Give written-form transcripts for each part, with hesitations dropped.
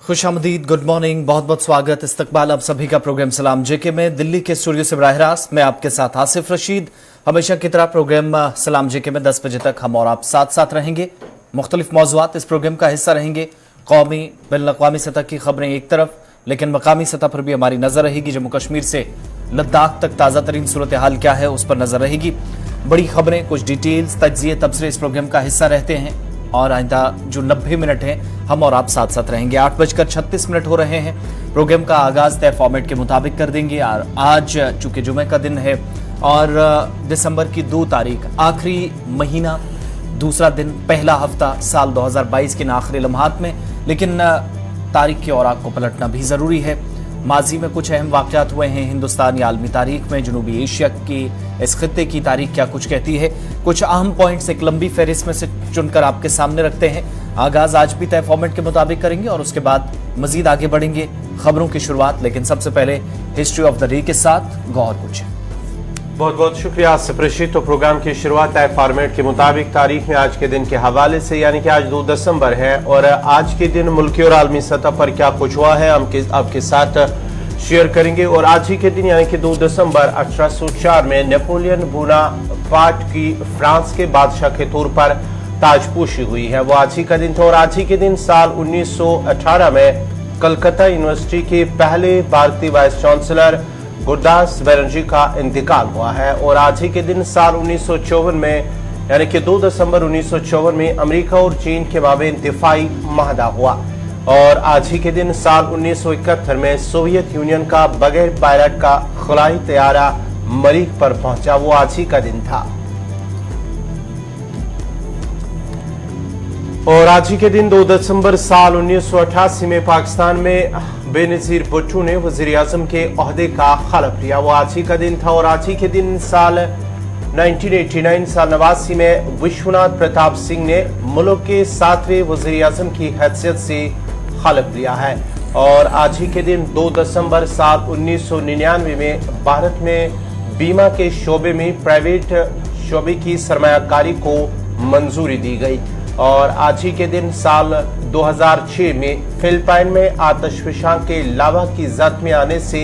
खुशामदीद, good morning, बहुत बहुत स्वागत, इस्तकबाल आप सभी का प्रोग्राम सलाम जेके में दिल्ली के स्टूडियो से बराह रास्त मैं आपके साथ आसिफ रशीद। हमेशा की तरह प्रोग्राम सलाम जेके में 10 बजे तक हम और आप साथ साथ रहेंगे। मुख्तलिफ मौज़ूआत इस प्रोग्राम का हिस्सा रहेंगे। कौमी बैनुल-अक़वामी सतह की खबरें एक तरफ, लेकिन मकामी सतह पर भी हमारी नजर रहेगी। जम्मू कश्मीर से लद्दाख तक ताज़ा तरीन सूरत हाल क्या है उस पर नजर रहेगी। बड़ी खबरें, कुछ डिटेल्स, तज्ज़िये, तबसरे इस प्रोग्राम का हिस्सा रहते हैं और आइंदा जो 90 मिनट हैं हम और आप साथ साथ रहेंगे। 8:36 हो रहे हैं। प्रोग्राम का आगाज तय फॉर्मेट के मुताबिक कर देंगे। और आज चूंकि जुमे का दिन है और दिसंबर की 2 तारीख, आखिरी महीना, दूसरा दिन, पहला हफ्ता साल 2022 के आखिरी लम्हात में, लेकिन तारीख की औराक को पलटना भी जरूरी है। माजी में कुछ अहम वाक़यात हुए हैं हिंदुस्तान या आलमी तारीख में। जनूबी एशिया की इस खित्ते की तारीख क्या कुछ कहती है, कुछ अहम पॉइंट्स एक लंबी फहरिस्त में से चुनकर आपके सामने रखते हैं। आगाज आज भी तय फॉर्मेट के मुताबिक करेंगे और उसके बाद मजीद आगे बढ़ेंगे। खबरों की शुरुआत, लेकिन सबसे पहले हिस्ट्री ऑफ द डे के साथ गौर कुछ। बहुत बहुत शुक्रिया आसिफ रशीद। तो प्रोग्राम की शुरुआत तय फॉर्मेट के मुताबिक तारीख में आज के दिन के हवाले से, यानी कि आज 2 दिसंबर है और आज के दिन मुल्की और आलमी सतह पर क्या कुछ हुआ है हम आपके साथ शेयर करेंगे। और आज ही के दिन यानी कि 2 दिसंबर 1804 में नेपोलियन बोनापार्ट की फ्रांस के बादशाह के तौर पर ताजपोशी हुई है, वो आज ही का दिन था। और आज ही के दिन साल 1918 में कलकत्ता यूनिवर्सिटी के पहले भारतीय वाइस चांसलर गुरदास बनर्जी का इंतकाल हुआ है। और आज ही के दिन साल 1954 में यानी कि 2 दिसंबर 1954 में अमेरिका और चीन के माबेन दिफाई माहदा हुआ। और आज ही के दिन साल 1971 में सोवियत यूनियन का बगैर पायलट का खलाई तैयारा मरीख पर पहुंचा, वो आज ही का दिन था। और आज ही के दिन 2 दिसंबर साल 1988 में पाकिस्तान में बेनजीर भुट्टो ने वजीर आजम के ओहदे का खलफ लिया, वो आज ही का दिन था। और आज ही के दिन साल 1989 साल 89 में विश्वनाथ प्रताप सिंह ने मुल्क के 7वें वजीर आजम की हैसियत से खलफ लिया है। और आज ही के दिन 2 दिसंबर साल 1999 में भारत में बीमा के शोबे में प्राइवेट शोबे की सरमायाकारी को मंजूरी दी गई। और आज ही के दिन साल 2006 में फिलिपाइन में आतिशफशां के लावा की जद में आने से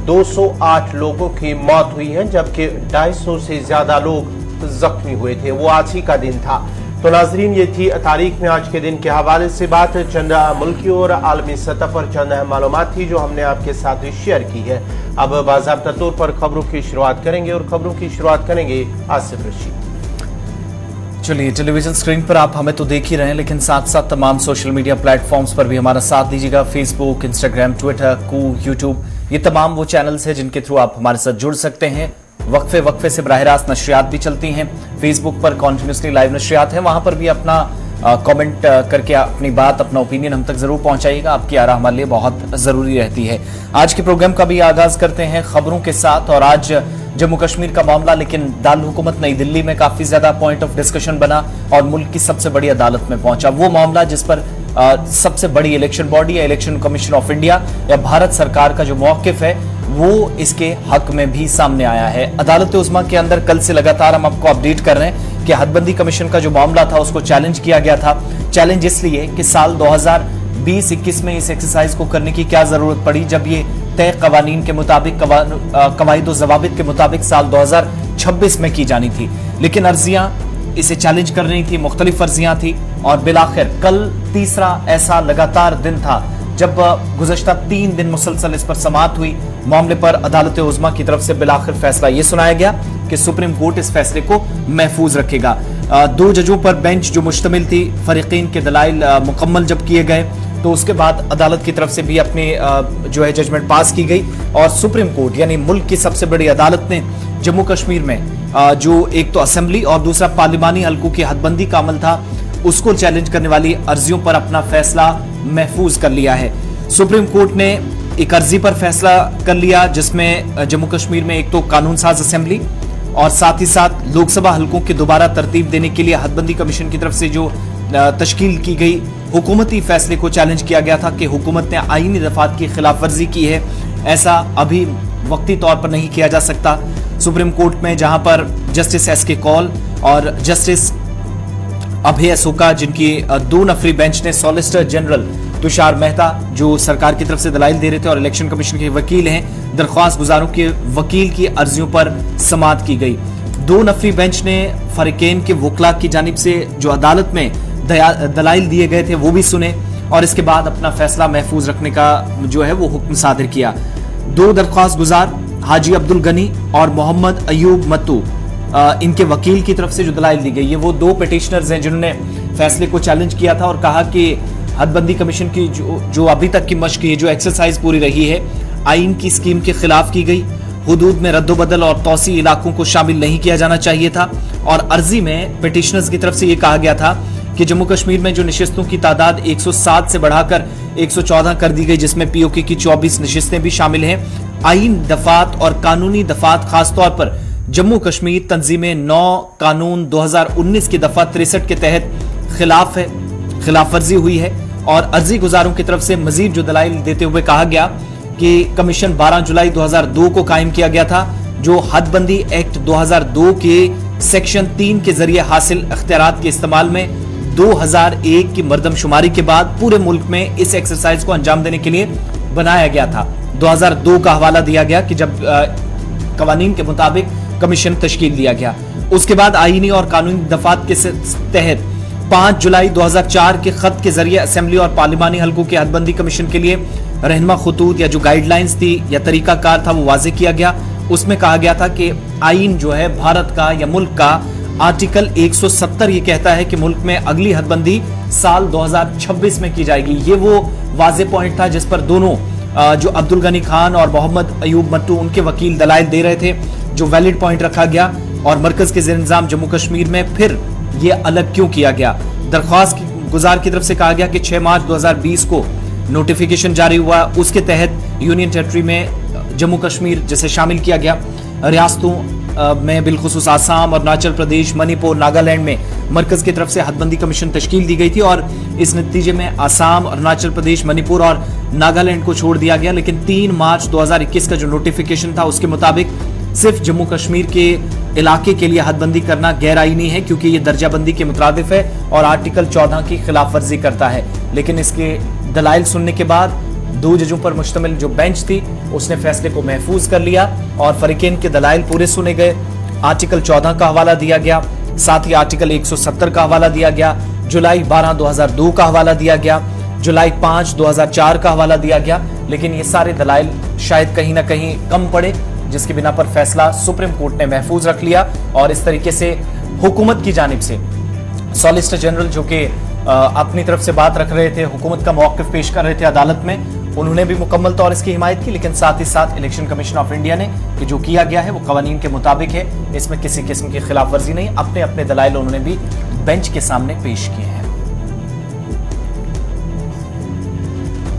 208 लोगों की मौत हुई है, जबकि 250 से ज्यादा लोग जख्मी हुए थे, वो आज ही का दिन था। तो नाजरीन, ये थी तारीख में आज के दिन के हवाले से बात। चंद मुल्की और आलमी सतह पर चंद अहम मालूमात थी जो हमने आपके साथ शेयर की है। अब बाज़ाब्ता तौर पर खबरों की शुरुआत करेंगे और खबरों की शुरुआत करेंगे आसिफ रशीद। चलिए, टेलीविजन स्क्रीन पर आप हमें तो देख ही रहे हैं, लेकिन साथ साथ तमाम सोशल मीडिया प्लेटफॉर्म्स पर भी हमारा साथ दीजिएगा। फेसबुक, इंस्टाग्राम, ट्विटर, यूट्यूब, ये तमाम वो चैनल्स हैं जिनके थ्रू आप हमारे साथ जुड़ सकते हैं। वक्फे वक्फे से बराह रास्त नशरियात भी चलती हैं। फेसबुक पर कॉन्टिन्यूसली लाइव नशरियात हैं, वहां पर भी अपना कमेंट करके अपनी बात, अपना ओपिनियन हम तक जरूर पहुंचाइएगा। आपकी आरा हमारे लिए बहुत जरूरी रहती है। आज के प्रोग्राम का भी आगाज करते हैं खबरों के साथ। और आज जम्मू कश्मीर का मामला, लेकिन दारुल हुकूमत नई दिल्ली में काफी ज्यादा पॉइंट ऑफ डिस्कशन बना और मुल्क की सबसे बड़ी अदालत में पहुंचा। वो मामला जिस पर सबसे बड़ी इलेक्शन बॉडी या इलेक्शन कमीशन ऑफ इंडिया या भारत सरकार का जो मौकिफ है वो इसके हक में भी सामने आया है। अदालत उज़्मा के अंदर कल से लगातार हम आपको अपडेट कर रहे हैं कि हदबंदी कमीशन का जो मामला था उसको चैलेंज किया गया था। चैलेंज इसलिए कि साल 2020-21 में इस एक्सरसाइज को करने की क्या जरूरत पड़ी, जब ये तय कवानीन के मुताबिक, कवायद ज़वाबित के मुताबिक साल 2026 में की जानी थी। लेकिन अर्जियां इसे चैलेंज कर रही थी, मुख्तलिफ अर्जियां थी। और बिलाखिर कल तीसरा ऐसा लगातार दिन था जब गुज़श्ता 3 दिन मुसलसल इस पर समाअत हुई। मामले पर अदालत उज़्मा की तरफ से बिलाखिर फैसला ये सुनाया गया कि सुप्रीम कोर्ट इस फैसले को महफूज रखेगा। 2 जजों पर बेंच जो मुश्तमिल थी, फरीकीन के दलाइल मुकम्मल जब किए गए तो उसके बाद अदालत की तरफ से भी अपनी जो है जजमेंट पास की गई। और सुप्रीम कोर्ट यानी मुल्क की सबसे बड़ी अदालत ने जम्मू कश्मीर में जो एक तो असेंबली और दूसरा पार्लिमानी हल्कों की हदबंदी का अमल था उसको चैलेंज करने वाली अर्जियों पर अपना फैसला महफूज कर लिया है। सुप्रीम कोर्ट ने एक अर्जी पर फैसला कर लिया जिसमें जम्मू कश्मीर में एक तो कानून साज असेंबली और साथ ही साथ लोकसभा हल्कों की दोबारा तरतीब देने के लिए हदबंदी कमीशन की तरफ से जो तश्कील की गई हुकूमती फैसले को चैलेंज किया गया था कि हुकूमत ने आईनी दफात की खिलाफ वर्जी की है। ऐसा अभी वक्ती तौर पर नहीं किया जा सकता। सुप्रीम कोर्ट में जहां पर जस्टिस एस के कौल और जस्टिस अभय अशोका, जिनकी 2 नफरी बेंच ने सॉलिसिटर जनरल तुषार मेहता जो सरकार की तरफ से दलाइल दे रहे थे और इलेक्शन कमीशन के वकील हैं, दरख्वास्त गुजारों के वकील की अर्जियों पर समाअत की गई। 2 नफरी बेंच ने फरीकैन के वकला की जानिब से जो अदालत में दलाइल दिए गए थे वो भी सुने और इसके बाद अपना फैसला महफूज रखने का जो है वो हुक्म सादिर किया। 2 दरख्वास्त गुजार हाजी अब्दुल गनी और मोहम्मद अयूब मत्तू, इनके वकील की तरफ से जो दलाइल दी गई, ये वो 2 पिटिशनर्स हैं जिन्होंने फैसले को चैलेंज किया था और कहा कि हदबंदी कमीशन की जो अभी तक की मश्क है, जो एक्सरसाइज पूरी रही है, आइन की स्कीम के खिलाफ की गई। हुदूद में रद्दोबदल और तौसी इलाकों को शामिल नहीं किया जाना चाहिए था और अर्जी में पिटिशनर्स की तरफ से यह कहा गया था कि जम्मू कश्मीर में जो नशिस्तों की तादाद 107 से बढ़ाकर 114 कर दी गई, जिसमें पीओके की 24 नशिस्तें भी शामिल हैं। आइन दफात और कानूनी दफात खासतौर पर जम्मू कश्मीर तंजीमें 9 कानून 2019 की दफा 63 के तहत खिलाफ वर्जी हुई है और अर्जी गुजारों की तरफ से मजीद जो दलाइल देते हुए कहा गया कि कमीशन 12 जुलाई 2002 को कायम किया गया था, जो हदबंदी एक्ट 2002 के सेक्शन 3 के जरिए हासिल अख्तियारात के इस्तेमाल में 2001 की मर्दमशुमारी के बाद पूरे मुल्क में इस एक्सरसाइज को अंजाम देने के लिए बनाया गया था। 2002 का हवाला दिया गया कि जब कवानीन के मुताबिक कमीशन तश्कील दिया गया। उसके बाद आईनी और कानूनी दफात के तहत 5 जुलाई 2004 के खत के जरिए असेंबली और पार्लिमानी हलकों के हदबंदी कमीशन के लिए रहनुमा खतूत या जो गाइडलाइंस थी या तरीकाकार था वो वाजे किया गया। उसमें कहा गया था कि आइन जो है भारत का या मुल्क का आर्टिकल 170 ये कहता है कि मुल्क में अगली हदबंदी साल 2026 में की जाएगी। ये वो वाजे पॉइंट था जिस पर दोनों जो अब्दुल गनी खान और मोहम्मद अयूब मट्टू उनके वकील दलाइल दे रहे थे, जो वैलिड पॉइंट रखा गया और मरकज के ज़ेर इंतज़ाम जम्मू कश्मीर में फिर ये अलग क्यों किया गया। दरख्वास्त गुजार की तरफ से कहा गया कि 6 मार्च 2020 को नोटिफिकेशन जारी हुआ, उसके तहत यूनियन टेरिटरी में जम्मू कश्मीर जिसे शामिल किया गया, रियासतों में बिलखुसूस आसाम, अरुणाचल प्रदेश, मणिपुर, नागालैंड में मरकज की तरफ से हदबंदी कमीशन तश्कील दी गई थी और इस नतीजे में आसाम, अरुणाचल प्रदेश, मणिपुर और नागालैंड को छोड़ दिया गया। लेकिन 3 मार्च 2021 का जो नोटिफिकेशन था उसके मुताबिक सिर्फ जम्मू कश्मीर के इलाके के लिए हदबंदी करना गैर आईनी है क्योंकि ये दर्जाबंदी के मुताबिक है और आर्टिकल 14 की खिलाफ वर्जी करता है। लेकिन इसके दलाइल सुनने के बाद 2 जजों पर मुश्तमिल जो बेंच थी उसने फैसले को महफूज कर लिया और फरीकैन के दलाइल पूरे सुने गए। आर्टिकल 14 का हवाला दिया गया, साथ ही आर्टिकल 170 का हवाला दिया गया, जुलाई 12 2002 का हवाला दिया गया, जुलाई 5 2004 का हवाला दिया गया। लेकिन ये सारे दलाइल शायद कहीं ना कहीं कम पड़े, जिसकी बिना पर फैसला सुप्रीम कोर्ट ने महफूज रख लिया और इस तरीके से हुकूमत की जानिब से सॉलिसिटर जनरल जो कि अपनी तरफ से बात रख रहे थे, हुकूमत का मौक़िफ़ पेश कर रहे थे अदालत में, उन्होंने भी मुकम्मल तौर इसकी हिमायत की। लेकिन साथ ही साथ इलेक्शन कमीशन ऑफ इंडिया ने कि जो किया गया है वो कवानीन के मुताबिक है, इसमें किसी किस्म की खिलाफ वर्जी नहीं, अपने अपने दलाइल उन्होंने भी बेंच के सामने पेश किए हैं।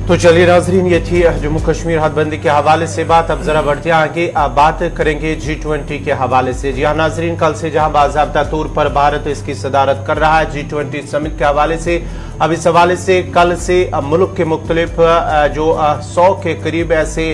तो चलिए नाजरीन, ये थी जम्मू कश्मीर हदबंदी के हवाले से बात। अब जरा बढ़ते आगे बात करेंगे G20 के हवाले से। जी हाँ नाजरीन, कल से जहां बाज़ाब्ता तौर पर भारत इसकी सदारत कर रहा है G20 समिट के हवाले से, अब इस हवाले से कल से मुल्क के मुख्तलिफ जो 100 के करीब ऐसे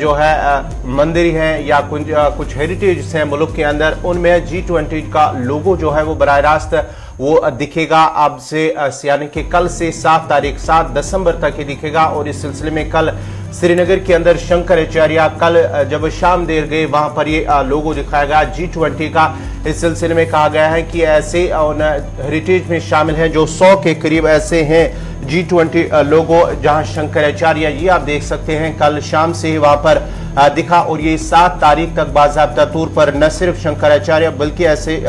जो है मंदिर हैं या कुछ हेरिटेज हैं मुल्क के अंदर, उनमें G20 का लोगो जो है वो बराह रास्त वो दिखेगा अब से, यानी कि कल से 7 दिसंबर तक ही दिखेगा। और इस सिलसिले में कल श्रीनगर के अंदर शंकराचार्य कल जब शाम देर गए वहां पर ये लोगो दिखाया गया G20 का। इस सिलसिले में कहा गया है कि ऐसे हेरिटेज में शामिल हैं जो 100 के करीब ऐसे हैं G20 लोगो, जहां शंकराचार्य ये आप देख सकते हैं कल शाम से ही वहां पर दिखा। और ये 7 तारीख तक बाज़ाब्ता तौर पर न सिर्फ शंकराचार्य बल्कि ऐसे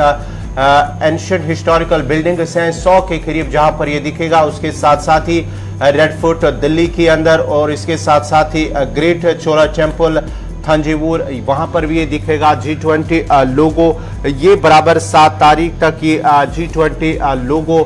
एंशिएंट हिस्टोरिकल बिल्डिंग्स हैं 100 के करीब जहां पर ये दिखेगा। उसके साथ साथ ही रेड फोर्ट दिल्ली के अंदर और इसके साथ साथ ही ग्रेट चोला टेम्पल थंजावुर, वहां पर भी ये दिखेगा G20 लोगो। ये बराबर 7 तारीख तक ये G20 लोगो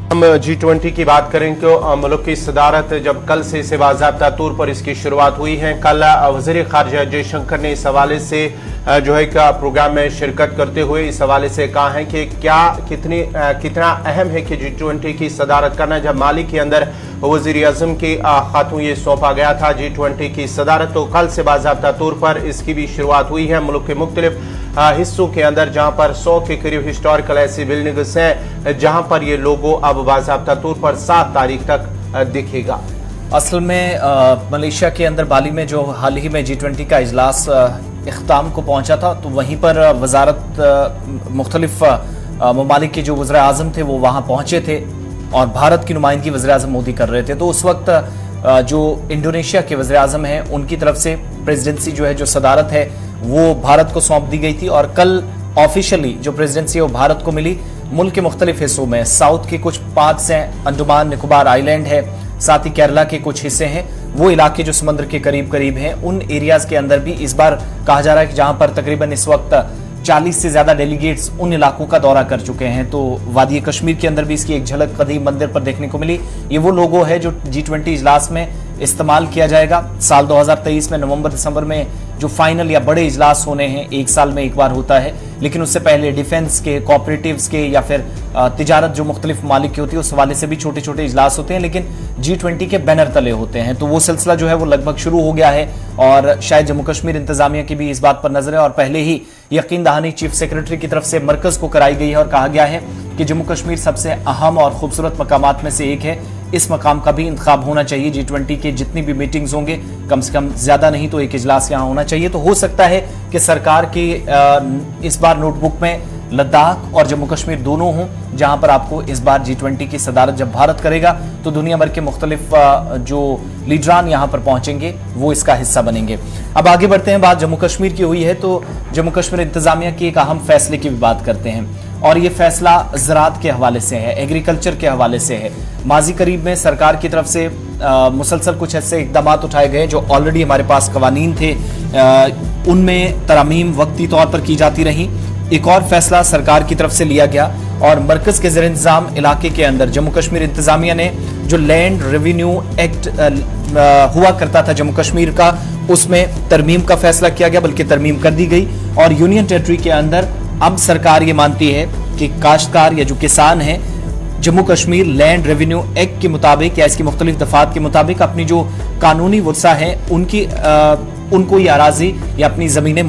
हम G20 की बात करें तो मुल्क की सदारत जब कल से इसे बाज़ाब्ता तौर पर इसकी शुरुआत हुई है। कल वज़ीर ख़ारिजा जयशंकर ने इस हवाले से जो है का प्रोग्राम में शिरकत करते हुए इस हवाले से कहा है कि कितना अहम है कि G20 की सदारत करना। जब माली के अंदर वज़ीर आज़म के हाथों ये सौंपा गया था G20 की सदारत, तो कल से बाज़ाब्ता तौर पर इसकी भी शुरुआत हुई है। मुल्क के मुख्तलिफ हिस्सों के अंदर जहां पर 100 के करीब हिस्टोरिकल ऐसी बिल्डिंग्स हैं जहां पर ये लोगो अब बाज़ाब्ता तौर पर 7 तारीख तक दिखेगा। असल में मलेशिया के अंदर बाली में जो हाल ही में G20 का इजलास इख्ताम को पहुंचा था, तो वहीं पर वजारत मुख्तलिफ ममालिक के जो वज़ीर आज़म थे वो वहाँ पहुँचे थे और भारत की नुमाइंदगी वज़ीर आज़म मोदी कर रहे थे। तो उस वक्त जो इंडोनेशिया के वज़ीर आज़म हैं उनकी तरफ से प्रेसिडेंसी जो है, जो सदारत है, वो भारत को सौंप दी गई थी और कल ऑफिशियली जो प्रेसिडेंसी है वो भारत को मिली। मुल्क के मुख्तलिफ हिस्सों में साउथ के कुछ पार्ट्स हैं, अंडमान निकोबार आइलैंड है, साथ ही केरला के कुछ हिस्से हैं, वो इलाके जो समुद्र के करीब करीब हैं, उन एरियाज के अंदर भी इस बार कहा जा रहा है कि जहां पर तकरीबन इस वक्त 40 से ज्यादा डेलीगेट्स उन इलाकों का दौरा कर चुके हैं। तो वादी कश्मीर के अंदर भी इसकी एक झलक कदीम मंदिर पर देखने को मिली। ये वो लोगो है जो G20 इजलास में इस्तेमाल किया जाएगा। साल 2023 में नवंबर दिसंबर में जो फाइनल या बड़े इजलास होने हैं, एक साल में एक बार होता है, लेकिन उससे पहले डिफेंस के, कोऑपरेटिव्स के या फिर तिजारत जो मुख्तलिफ मालिक की होती है उस हवाले से भी छोटे छोटे इजलास होते हैं, लेकिन G20 के बैनर तले होते हैं। तो वो सिलसिला जो है वो लगभग शुरू हो गया है और शायद जम्मू कश्मीर इंतजामिया की भी इस बात पर नजर है और पहले ही यकीन दहानी चीफ सेक्रेटरी की तरफ से मरकज को कराई गई है और कहा गया है कि जम्मू कश्मीर सबसे अहम और खूबसूरत मकामात में से एक है। इस मकाम का भी इंतखाब होना चाहिए। G20 के जितनी भी मीटिंग्स होंगे कम से कम ज्यादा नहीं तो एक इजलास यहाँ होना चाहिए। तो हो सकता है कि सरकार की इस बार नोटबुक में लद्दाख और जम्मू कश्मीर दोनों हों, जहां पर आपको इस बार G20 की सदारत जब भारत करेगा तो दुनिया भर के मुख्तलिफ जो लीडरान यहां पर पहुंचेंगे वो इसका हिस्सा बनेंगे। अब आगे बढ़ते हैं, बात जम्मू कश्मीर की हुई है तो जम्मू कश्मीर इंतजामिया की एक अहम फैसले की भी बात करते हैं और ये फैसला ज़राअत के हवाले से है, एग्रीकल्चर के हवाले से है। माजी करीब में सरकार की तरफ से मुसलसल कुछ ऐसे इकदाम उठाए गए जो ऑलरेडी हमारे पास कवानीन थे, उनमें तरमीम वक्ती तौर पर की जाती रही। एक और फैसला सरकार की तरफ से लिया गया और मरकज के ज़ेर इंतजाम इलाके के अंदर जम्मू कश्मीर इंतजामिया ने जो लैंड रेवेन्यू एक्ट हुआ करता था जम्मू कश्मीर का, उसमें तरमीम का फैसला किया गया, बल्कि तरमीम कर दी गई और यूनियन टेरिटरी के अंदर अब सरकार ये मानती है कि काश्तकार या जो किसान हैं Jammu Kashmir land revenue act के मुताबिक या इसकी मुख्तलिफ दफात के मुताबिक अपनी जो कानूनी वुर्सा है उनको ये अराजी या अपनी ज़मीनें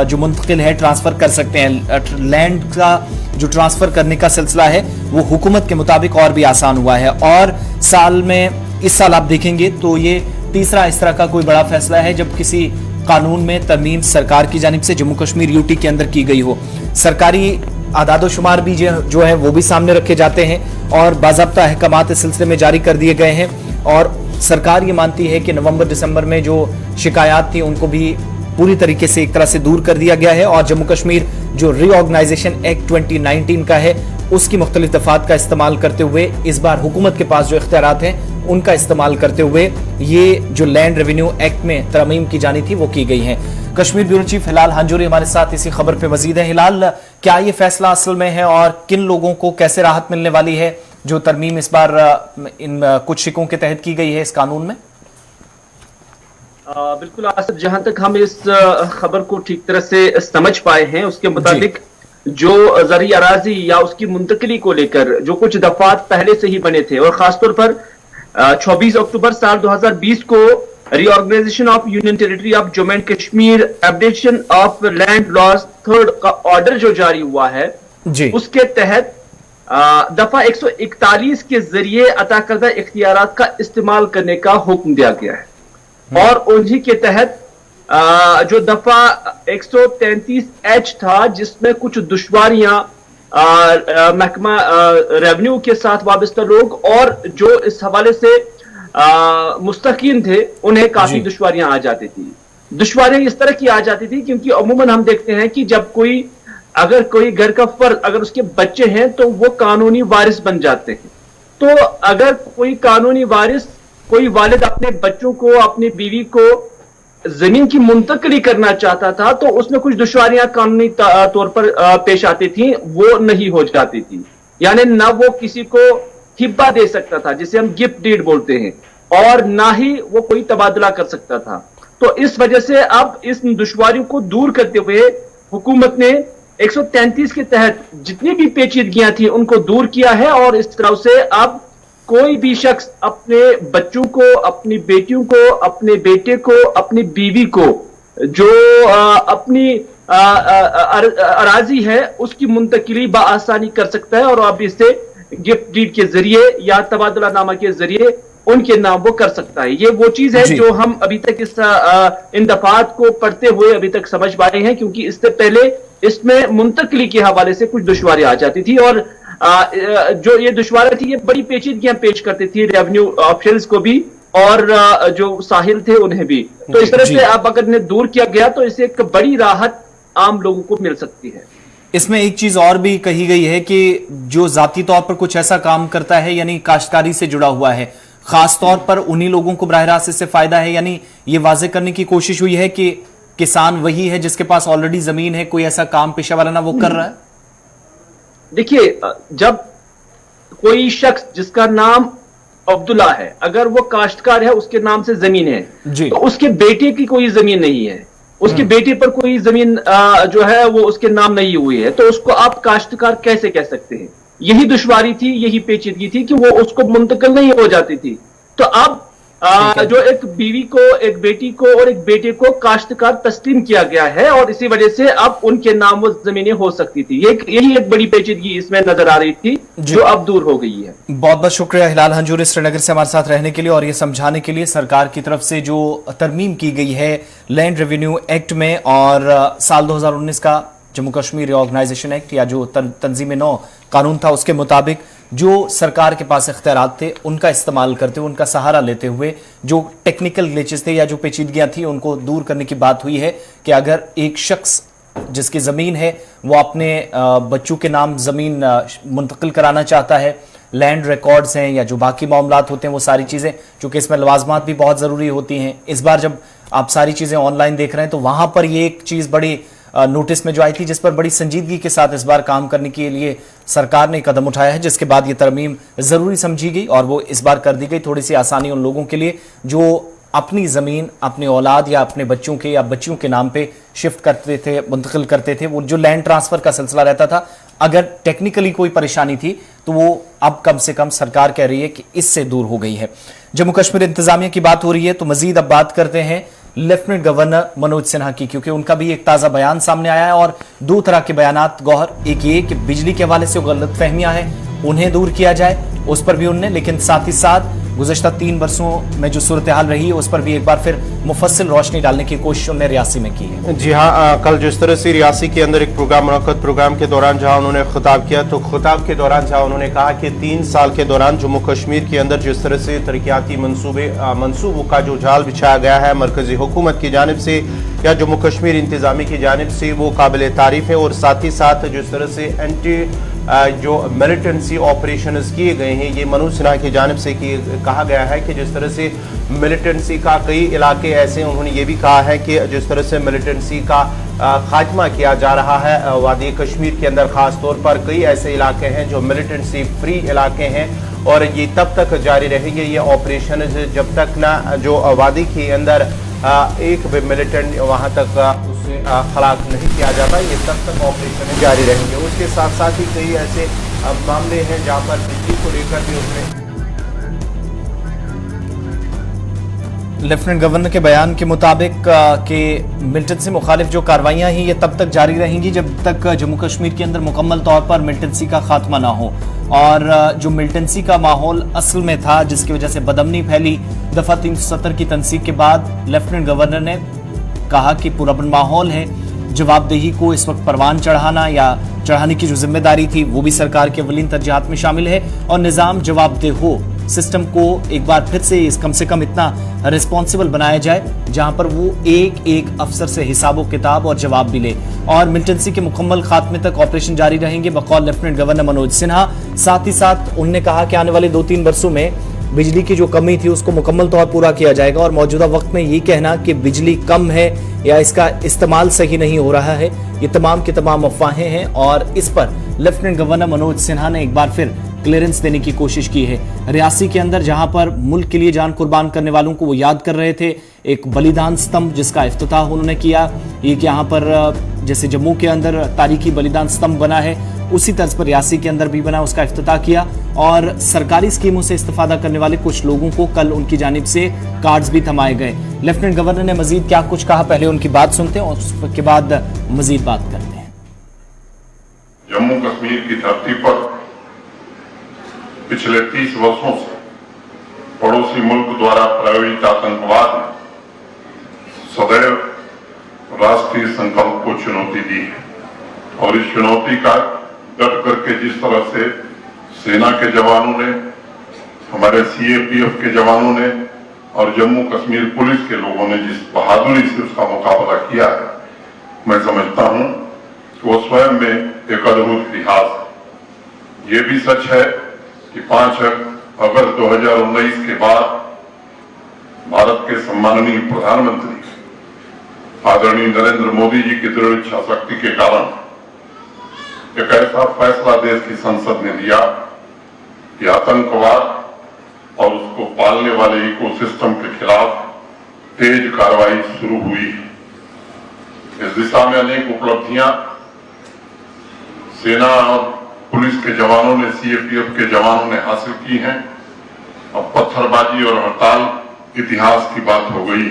जो मुंतकिल है ट्रांसफ़र कर सकते हैं। लैंड का जो ट्रांसफ़र करने का सिलसिला है वो हुकूमत के मुताबिक और भी आसान हुआ है और इस साल आप देखेंगे तो ये तीसरा इस तरह का कोई बड़ा फैसला है जब किसी कानून में तरमीम सरकार की जानिब से जम्मू कश्मीर यूटी के अंदर की गई हो। सरकारी आदादो शुमार भी जो है वो भी सामने रखे जाते हैं और बाज़ाब्ता अहकामात इस सिलसिले में जारी कर दिए गए हैं और सरकार ये मानती है कि नवंबर दिसंबर में जो शिकायत थी उनको भी पूरी तरीके से एक तरह से दूर कर दिया गया है और जम्मू कश्मीर जो रीऑर्गेनाइजेशन एक्ट 2019 का है उसकी मुख्तलिफ दफात का इस्तेमाल करते हुए इस बार हुकूमत के पास जो इख्तियारात हैं उनका इस्तेमाल करते हुए ये जो लैंड रेवेन्यू एक्ट में तरमीम की जानी थी वो की गई है। कश्मीर ब्यूरो चीफ हिलाल हांजूरी हमारे साथ इसी खबर पे मजीद है। हिलाल, क्या ये फैसला असल में है और किन लोगों को कैसे राहत मिलने वाली है जो तरमीम इस बार इन कुछ शिकों के तहत की गई है इस कानून में? बिल्कुल आसिफ, जहां तक हम इस खबर को ठीक तरह से समझ पाए हैं उसके मुताबिक जो ज़री अराजी या उसकी मुंतकिली को लेकर जो कुछ दफात पहले से ही बने थे और खासतौर पर 26 अक्टूबर साल 2020 को reorganisation of union territory of Jammu and Kashmir abdication of land laws third का ऑर्डर जो जारी हुआ है जी, उसके तहत दफा 141 के जरिए अता करदा इख्तियारात का इस्तेमाल करने का हुक्म दिया गया है और उन्हीं के तहत जो दफा 133H था जिसमें कुछ दुश्वारियां महकमा रेवेन्यू के साथ वाबस्ता लोग और जो इस हवाले से मुस्तकीन थे उन्हें काफी दुश्वारियां आ जाती थी। दुश्वारियां इस तरह की आ जाती थी क्योंकि अमूमन हम देखते हैं कि जब अगर कोई घर का फर्द अगर उसके बच्चे हैं तो वो कानूनी वारिस बन जाते हैं। तो अगर कोई कानूनी वारिस, कोई वालिद अपने बच्चों को, अपनी बीवी को जमीन की मुंतकली करना चाहता था तो उसमें कुछ दुश्वारियां कानूनी तौर पर पेश आती थी, वो नहीं हो जाती थी। यानी ना वो किसी को हिब्बा दे सकता था जिसे हम गिफ्ट डीड बोलते हैं और ना ही वो कोई तबादला कर सकता था। तो इस वजह से अब इस दुश्वारियों को दूर करते हुए हुकूमत ने 133 के तहत जितनी भी पेचीदगियां थी उनको दूर किया है, और इस तरह से अब कोई भी शख्स अपने बच्चों को, अपनी बेटियों को, अपने बेटे को, अपनी बीवी को जो अपनी अराजी है उसकी मुंतकिली बाआसानी कर सकता है, और अब इसे गिफ्ट डीड के जरिए या तबादला नामा के जरिए उनके नाम वो कर सकता है। ये वो चीज है जो हम अभी तक इस इन दफात को पढ़ते हुए अभी तक समझ पाए हैं, क्योंकि इससे पहले इसमें मुंतकिली के हवाले से कुछ दुश्वारी आ जाती थी, और जो ये दुश्वारी थी ये बड़ी पेचीदगियां पेश करती थी रेवेन्यू ऑफिशियल्स को भी और जो साहिल थे उन्हें भी। तो इस तरह से अब अगर इन्हें दूर किया गया तो इससे एक बड़ी राहत आम लोगों को मिल सकती है। इसमें एक चीज और भी कही गई है कि जो जाती तौर पर कुछ ऐसा काम करता है यानी काश्तकारी से जुड़ा हुआ है, खास तौर पर उन्हीं लोगों को बराह रास्त इससे फायदा है, यानी ये वाजे करने की कोशिश हुई है कि किसान वही है जिसके पास ऑलरेडी जमीन है, कोई ऐसा काम पेशा वाला ना वो कर रहा है। देखिए, जब कोई शख्स जिसका नाम अब्दुल्ला है, अगर वो काश्तकार है, उसके नाम से जमीन है तो उसके बेटे की कोई जमीन नहीं है, उसके बेटे पर कोई जमीन जो है वो उसके नाम नहीं हुई है, तो उसको आप काश्तकार कैसे कह सकते हैं? यही दुश्वारी थी, यही पेचीदगी थी कि वो उसको मुंतकिल नहीं हो जाती थी। तो अब जो एक बीवी को, एक बेटी को और एक बेटे को काश्तकार तस्लीम किया गया है, और इसी वजह से अब उनके नाम वो जमीनें हो सकती थी। यही एक बड़ी पेचीदगी इसमें नजर आ रही थी जो अब दूर हो गई है। बहुत बहुत शुक्रिया हिलाल हंजूरी श्रीनगर से हमारे साथ रहने के लिए और ये समझाने के लिए सरकार की तरफ से जो तरमीम की गई है लैंड रेवेन्यू एक्ट में, और साल 2019 का जम्मू कश्मीर रिऑर्गेनाइजेशन एक्ट या जो तंजीम नौ कानून था उसके मुताबिक जो सरकार के पास इख्तियारात थे उनका इस्तेमाल करते हुए, उनका सहारा लेते हुए जो टेक्निकल ग्लिचेस थे या जो पेचीदगियां थी उनको दूर करने की बात हुई है कि अगर एक शख्स जिसकी ज़मीन है वो अपने बच्चों के नाम ज़मीन मुंतकिल कराना चाहता है, लैंड रिकॉर्ड्स हैं या जो बाकी मामलात होते हैं वो सारी चीज़ें, चूँकि इसमें लवाजमात भी बहुत ज़रूरी होती हैं। इस बार जब आप सारी चीज़ें ऑनलाइन देख रहे हैं तो वहाँ पर ये एक चीज़ बड़ी नोटिस में जो आई थी जिस पर बड़ी संजीदगी के साथ इस बार काम करने के लिए सरकार ने कदम उठाया है, जिसके बाद ये तरमीम ज़रूरी समझी गई और वो इस बार कर दी गई। थोड़ी सी आसानी उन लोगों के लिए जो अपनी ज़मीन अपने औलाद या अपने बच्चों के या बच्चियों के नाम पे शिफ्ट करते थे, मुंतकिल करते थे, वो जो लैंड ट्रांसफ़र का सिलसिला रहता था, अगर टेक्निकली कोई परेशानी थी तो वो अब कम से कम सरकार कह रही है कि इससे दूर हो गई है। जम्मू कश्मीर इंतजामिया की बात हो रही है तो मजीद अब बात करते हैं लेफ्टिनेंट गवर्नर मनोज सिन्हा की, क्योंकि उनका भी एक ताज़ा बयान सामने आया है और दो तरह के बयानात गौहर, एक ये कि बिजली के हवाले से गलतफहमियां हैं उन्हें दूर किया जाए, उस पर भी उनने, लेकिन साथ ही साथ गुज़श्ता 3 वर्षों में जो सूरत हाल रही है उस पर भी एक बार फिर मुफस्सिल रोशनी डालने की कोशिश उन्होंने रियासी में की है। जी हाँ, कल जिस तरह से रियासी के अंदर एक प्रोग्राम के दौरान जहां उन्होंने खिताब किया तो खिताब के दौरान जहां उन्होंने कहा कि 3 साल के दौरान जम्मू कश्मीर के अंदर जिस तरह से तरक्याती मनसूबों का जो जाल बिछाया गया है मरकजी हुकूमत की जानिब से या जम्मू कश्मीर इंतजामिया की जानिब से वो काबिल तारीफ है, और साथ ही साथ जिस तरह से एंटी जो मिलिटेंसी ऑपरेशन किए गए हैं ये मनोज सिन्हा की जानिब से कहा गया है कि जिस तरह से मिलिटेंसी का कई इलाके ऐसे, उन्होंने ये भी कहा है कि जिस तरह से मिलिटेंसी का खात्मा किया जा रहा है वादी कश्मीर के अंदर, ख़ास तौर पर कई ऐसे इलाके हैं जो मिलिटेंसी फ्री इलाके हैं, और ये तब तक जारी रहेंगे ये ऑपरेशन जब तक ना जो वादी के अंदर एक भी मिलिटेंट वहाँ तक उसे खलाक नहीं किया जाता, ये तब तक ऑपरेशन जारी रहेंगे। उसके साथ साथ ही कई ऐसे मामले हैं जहाँ पर बिजली को लेकर भी उसमें लेफ्टिनेंट गवर्नर के बयान के मुताबिक कि मिलिटेंसी मुखालिफ जो कार्रवाइयां हैं ये तब तक जारी रहेंगी जब तक जम्मू कश्मीर के अंदर मुकम्मल तौर पर मिलिटेंसी का खात्मा ना हो, और जो मिलिटेंसी का माहौल असल में था जिसकी वजह से बदअमनी फैली दफ़ा 370 की तनसीब के बाद लेफ्टिनेंट गवर्नर ने कहा कि पुरअमन माहौल है, जवाबदेही को इस वक्त परवान चढ़ाना या चढ़ाने की जो जिम्मेदारी थी वो भी सरकार के अवलीन तरजीहात में शामिल है, और निज़ाम जवाबदेह हो, सिस्टम को एक बार फिर से कम इतना रिस्पॉन्सिबल बनाया जाए जहां पर वो एक एक अफसर से हिसाब किताब और जवाब भी ले, और मिलिटेंसी के मुकम्मल खात्मे तक ऑपरेशन जारी रहेंगे बकौल लेफ्टिनेंट गवर्नर मनोज सिन्हा। साथ ही साथ उन्होंने कहा कि आने वाले 2-3 वर्षों में बिजली की जो कमी थी उसको मुकम्मल तौर पूरा किया जाएगा, और मौजूदा वक्त में ये कहना कि बिजली कम है या इसका इस्तेमाल सही नहीं हो रहा है। ये तमाम की तमाम अफवाहें हैं और इस पर लेफ्टिनेंट गवर्नर मनोज सिन्हा ने एक बार फिर क्लियरेंस देने की कोशिश की है। रियासी के अंदर जहां पर मुल्क के लिए जान कुर्बान करने वालों को वो याद कर रहे थे, एक बलिदान स्तंभ जिसका इफ्तिताह उन्होंने किया। एक यहाँ पर जैसे जम्मू के अंदर तारीखी बलिदान स्तंभ बना है, उसी तर्ज पर रियासी के अंदर भी बना, उसका इफ्तिताह किया। और सरकारी स्कीमों से इस्तेफादा करने वाले कुछ लोगों को कल उनकी जानिब से कार्ड्स भी थमाए गए। लेफ्टिनेंट गवर्नर ने मजीद क्या कुछ कहा, पहले उनकी बात सुनते हैं और उसके बाद मजीद बात करते हैं। जम्मू कश्मीर की धरती पर पिछले 30 वर्षों से पड़ोसी मुल्क द्वारा प्रायोजित आतंकवाद ने सदैव राष्ट्रीय संकल्प को चुनौती दी है और इस चुनौती का डट करके जिस तरह से सेना के जवानों ने, हमारे सीएपीएफ के जवानों ने और जम्मू कश्मीर पुलिस के लोगों ने जिस बहादुरी से उसका मुकाबला किया है, मैं समझता हूं कि वो स्वयं में एक अद्भुत इतिहास है। ये भी सच है कि 5 अगस्त 2019 के बाद भारत के सम्माननीय प्रधानमंत्री आदरणीय नरेंद्र मोदी जी की दृढ़ इच्छा शक्ति के कारण एक ऐसा फैसला देश की संसद ने लिया कि आतंकवाद और उसको पालने वाले इकोसिस्टम के खिलाफ तेज कार्रवाई शुरू हुई। इस दिशा में अनेक उपलब्धियां सेना और पुलिस के जवानों ने, सीएपीएफ के जवानों ने हासिल की हैं। अब पत्थरबाजी और हड़ताल इतिहास की बात हो गई।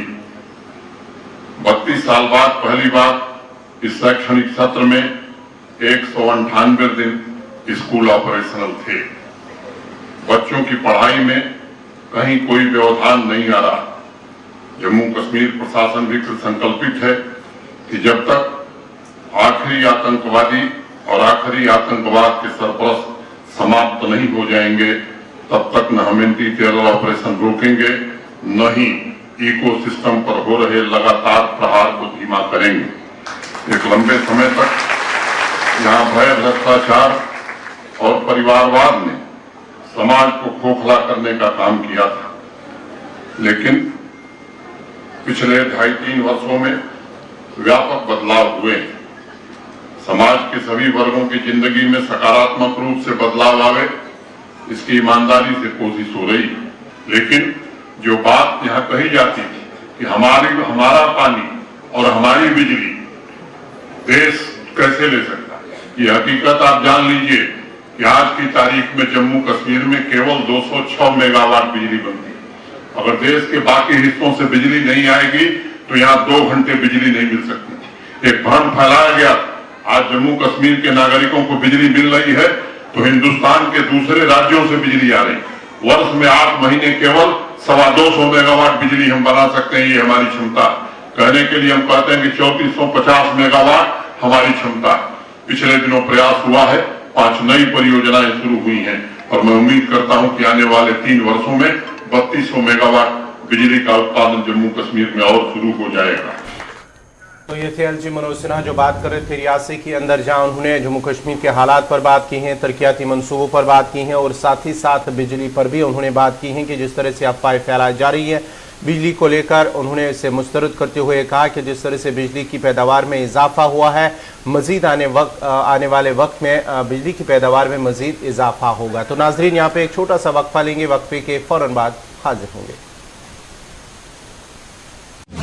32 साल बाद पहली बार इस शैक्षणिक सत्र में 198 दिन स्कूल ऑपरेशनल थे। बच्चों की पढ़ाई में कहीं कोई व्यवधान नहीं आ रहा। जम्मू कश्मीर प्रशासन भी संकल्पित है कि जब तक आखिरी आतंकवादी और आखिरी आतंकवाद के सरपरस्त समाप्त नहीं हो जाएंगे, तब तक न हम एंटी टेरर ऑपरेशन रोकेंगे, न ही इकोसिस्टम पर हो रहे लगातार प्रहार को धीमा करेंगे। एक लंबे समय तक यहाँ भय, भ्रष्टाचार और परिवारवाद ने समाज को खोखला करने का काम किया था, लेकिन पिछले 2.5-3 वर्षों में व्यापक बदलाव हुए। समाज के सभी वर्गों की जिंदगी में सकारात्मक रूप से बदलाव आवे, इसकी ईमानदारी से कोशिश हो रही। लेकिन जो बात यहाँ कही जाती थी कि हमारा पानी और हमारी बिजली देश कैसे ले सकता है, ये हकीकत आप जान लीजिए कि आज की तारीख में जम्मू कश्मीर में केवल 206 मेगावाट बिजली बनती है। अगर देश के बाकी हिस्सों से बिजली नहीं आएगी तो यहाँ 2 घंटे बिजली नहीं मिल सकती। एक भ्रम फैलाया गया, आज जम्मू कश्मीर के नागरिकों को बिजली मिल रही है तो हिंदुस्तान के दूसरे राज्यों से बिजली आ रही। वर्ष में 8 महीने केवल 250 मेगावाट बिजली हम बना सकते हैं, ये हमारी क्षमता। कहने के लिए हम कहते हैं कि 3450 मेगावाट हमारी क्षमता। पिछले दिनों प्रयास हुआ है, 5 नई परियोजनाएं शुरू हुई हैं और मैं उम्मीद करता हूं कि आने वाले 3 वर्षों में 3200 मेगावाट बिजली का उत्पादन जम्मू कश्मीर में और शुरू हो जाएगा। तो ये थे एलजी मनोज सिन्हा जो बात कर रहे थे रियासी के अंदर, जहां उन्होंने जम्मू कश्मीर के हालात पर बात की है, तरक्याती मंसूबों पर बात की है और साथ ही साथ बिजली पर भी उन्होंने बात की है कि जिस तरह से अफवाहें फैलाई जा रही है बिजली को लेकर, उन्होंने इसे मुस्तरद करते हुए कहा कि जिस तरह से बिजली की पैदावार में इजाफा हुआ है, मजीद आने वाले वक्त में बिजली की पैदावार में मजीद इजाफा होगा। तो नाजरीन, यहाँ पे एक छोटा सा वक्फा लेंगे, वक्फे के फौरन बाद हाजिर होंगे।